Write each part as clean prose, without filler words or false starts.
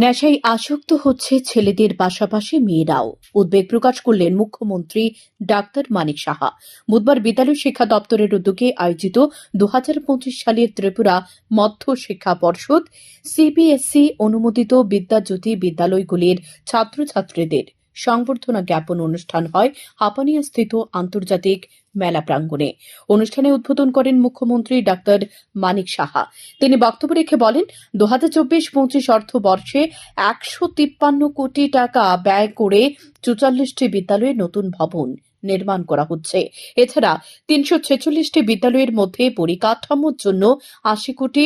নেশায় আসক্ত হচ্ছে ছেলেদের পাশাপাশি মেয়েরাও, উদ্বেগ প্রকাশ করলেন মুখ্যমন্ত্রী ডাক্তার মানিক সাহা। বুধবার বিদ্যালয় শিক্ষা দপ্তরের উদ্যোগে আয়োজিত 2025 সালের ত্রিপুরা মধ্য শিক্ষা পর্ষদ সিবিএসই অনুমোদিত বিদ্যাজ্যোতি বিদ্যালয়গুলির ছাত্রছাত্রীদের সংবর্ধনা জ্ঞাপন অনুষ্ঠান হয় হাপানিয়াস্থিত আন্তর্জাতিক মেলা প্রাঙ্গণে। অনুষ্ঠানে উদ্বোধন করেন মুখ্যমন্ত্রী ডাক্তার মানিক সাহা। তিনি বক্তব্য রেখে বলেন, 2024-25 অর্থবর্ষে 153 কোটি টাকা ব্যয় করে 44টি বিদ্যালয়ে নতুন ভবন নির্মাণ করা হচ্ছে। এছাড়া 346টি বিদ্যালয়ের মধ্যে পরিকাঠামোর জন্য 80 কোটি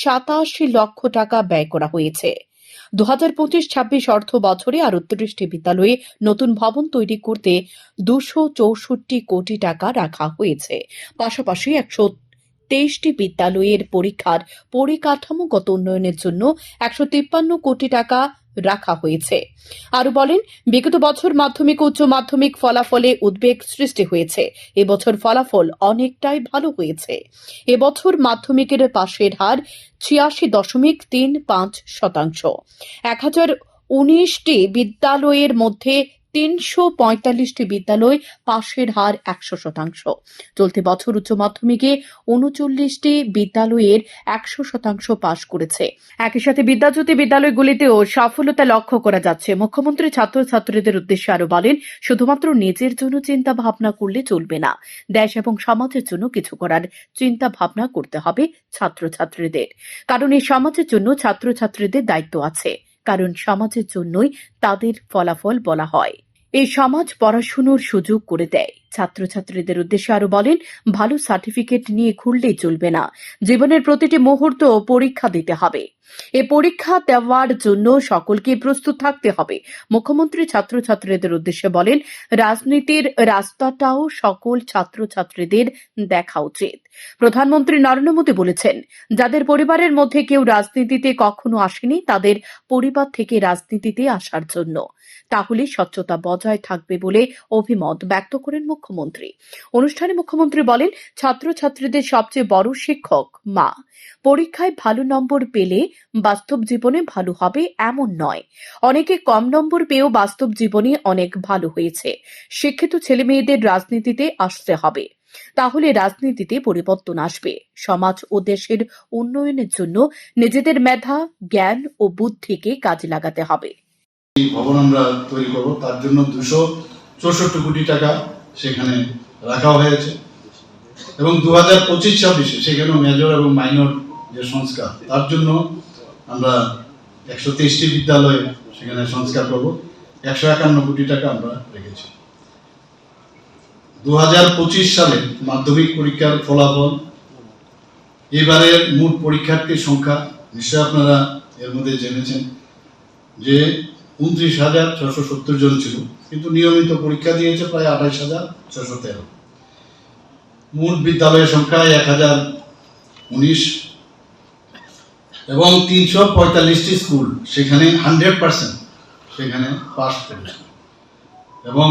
87 লক্ষ টাকা ব্যয় করা হয়েছে। 2025-26 অর্থ বছরে আরও 30টি বিদ্যালয়ে নতুন ভবন তৈরি করতে 264 কোটি টাকা রাখা হয়েছে। পাশাপাশি 123টি বিদ্যালয়ের পরীক্ষার পরিকাঠামোগত উন্নয়নের জন্য 153 কোটি টাকা রাখা হয়েছে। আরও বলেন, বিগত বছর মাধ্যমিক ও উচ্চ মাধ্যমিক ফলাফলে উদ্বেগ সৃষ্টি হয়েছে। এবছর ফলাফল অনেকটাই ভালো হয়েছে। এবছর মাধ্যমিকের পাশের হার 86.35%। 1019টি বিদ্যালয়ের মধ্যে 345টি বিদ্যালয় পাশের হার 100%। চলতি বছর উচ্চ মাধ্যমিকে 39টি বিদ্যালয়ের 100% পাশ করেছে। একই সাথে বিদ্যাজ্যোতি বিদ্যালয়গুলিতেও সফলতা লক্ষ্য করা যাচ্ছে। মুখ্যমন্ত্রী ছাত্রছাত্রীদের উদ্দেশ্যে আরো বলেন, শুধুমাত্র নিজের জন্য চিন্তা ভাবনা করলে চলবে না, দেশ এবং সমাজের জন্য কিছু করার চিন্তা ভাবনা করতে হবে ছাত্রছাত্রীদের। কারণ এই সমাজের জন্য ছাত্রছাত্রীদের দায়িত্ব আছে, কারণ সমাজের জন্যই তাদের ফলাফল বলা হয়। এই সমাজ পড়াশুনোর সুযোগ করে দেয়। ছাত্রছাত্রীদের উদ্দেশ্যে আরো বলেন, ভালো সার্টিফিকেট নিয়ে ঘুরলেই চলবে না, জীবনের প্রতিটি মুহূর্ত পরীক্ষা দিতে হবে। এ পরীক্ষা দেওয়ার জন্য সকলকে প্রস্তুত থাকতে হবে। মুখ্যমন্ত্রী ছাত্রছাত্রীদের উদ্দেশ্যে বলেন, রাজনীতির রাস্তাটাও সকল ছাত্রছাত্রীদের দেখা উচিত। প্রধানমন্ত্রী নরেন্দ্র মোদী বলেছেন, যাদের পরিবারের মধ্যে কেউ রাজনীতিতে কখনো আসেনি তাদের পরিবার থেকে রাজনীতিতে আসার জন্য, তাহলে স্বচ্ছতা বজায় থাকবে বলে অভিমত ব্যক্ত করেন মুখ্যমন্ত্রী। অনুষ্ঠানে মুখ্যমন্ত্রী বলেন, ছাত্রছাত্রীদের সবচেয়ে বড় শিক্ষক মা। পরীক্ষায় ভালো নম্বর পেলে বাস্তব জীবনে ভালো হবে এমন নয়। অনেকে কম নম্বর পেয়েও বাস্তব জীবনে অনেক ভালো হয়েছে। শিক্ষিত ছেলে মেয়েদের রাজনীতিতে আসতে হবে, তাহলে রাজনীতিতে পরিবর্তন আসবে। সমাজ ও দেশের উন্নয়নের জন্য নিজেদের মেধা, জ্ঞান ও বুদ্ধিকে কাজে লাগাতে হবে। ভবন আমরা তৈরি করব, তার জন্য 264 কোটি টাকা সেখানে রাখা হয়েছে এবং 2025-26 সেখানে মেজর এবং মাইনর যে সংস্কার, তার জন্য আমরা 123টি বিদ্যালয়ে সেখানে সংস্কার করব। 151 কোটি টাকা আমরা রেখেছি। 2025 সালে মাধ্যমিক পরীক্ষার ফলাফল, এবারের মোট পরীক্ষার্থীর সংখ্যা নিশ্চয় আপনারা এর মধ্যে জেনেছেন যে 29,670 জন ছিল, কিন্তু নিয়মিত পরীক্ষা দিয়েছে প্রায় 28,613। মোট বিদ্যালয়ের সংখ্যা 1019 এবং 345টি স্কুল সেখানে 100% সেখানে পাস করেছে এবং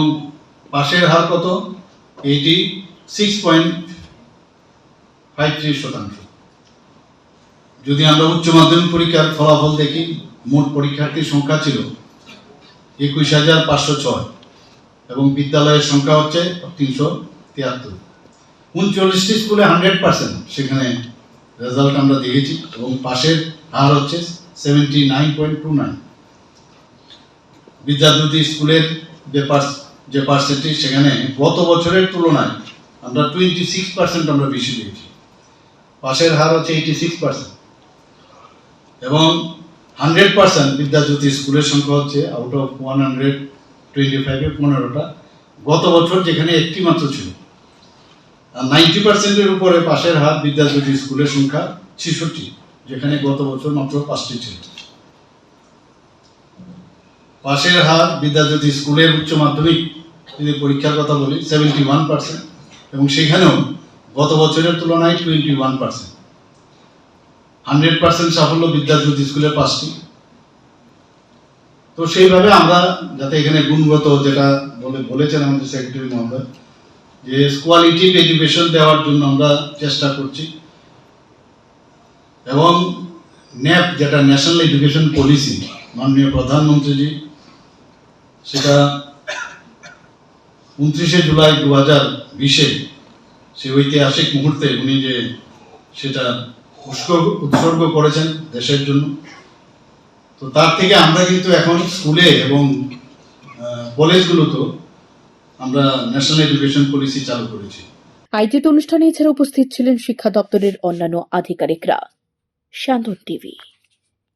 পাশের হার কত? 86.53%। যদি আমরা উচ্চ মাধ্যমিক পরীক্ষার ফলাফল দেখি, মোট পরীক্ষার্থীর সংখ্যা ছিল 21,506 এবং বিদ্যালয়ের সংখ্যা হচ্ছে 373। 39টি স্কুলে 100% সেখানে রেজাল্ট আমরা দেখেছি এবং পাশের হার হচ্ছে 79.29। বিদ্যাজ্যোতি স্কুলের যে পার্সেন্টেজ সেখানে গত বছরের তুলনায় আমরা 26% আমরা বেশি পেয়েছি। পাশের হার হচ্ছে 86% এবং 100% বিদ্যাজ্যোতি স্কুলের সংখ্যা হচ্ছে আউট অফ 125-এ 15টা। গত বছর যেখানে একটি মাত্র ছিল। আর 90%-এর উপরে পাশের হার বিদ্যাজ্যোতি স্কুলের সংখ্যা 66, যেখানে গত বছর মাত্র 5টি ছিল। পাশের হার বিদ্যাজ্যোতি স্কুলের উচ্চ মাধ্যমিক যদি পরীক্ষার কথা বলি 71% এবং সেখানেও গত বছরের তুলনায় 21%। 100% সাফল্য বিদ্যাজ্যোতি স্কুলের 5টি। তো সেইভাবে আমরা যাতে এখানে গুণগত, যেটা বলেছেন আমাদের সেক্রেটারি মহোদয়, যে কোয়ালিটিভ এডুকেশন দেওয়ার জন্য আমরা চেষ্টা করছি এবং ন্যাপ, যেটা ন্যাশনাল এডুকেশন পলিসি, মাননীয় প্রধানমন্ত্রীজি, সেটা 29শে জুলাই 2020-এ সে ঐতিহাসিক মুহূর্তে উনি যে সেটা উৎসর্গ করেছেন দেশের জন্য। তো তার থেকে আমরা কিন্তু এখন স্কুলে এবং কলেজগুলোতেও আমরা ন্যাশনাল এডুকেশন পলিসি চালু করেছি। আয়োজিত অনুষ্ঠানে এছাড়া উপস্থিত ছিলেন শিক্ষা দপ্তরের অন্যান্য আধিকারিকরা। শান্তন টিভি।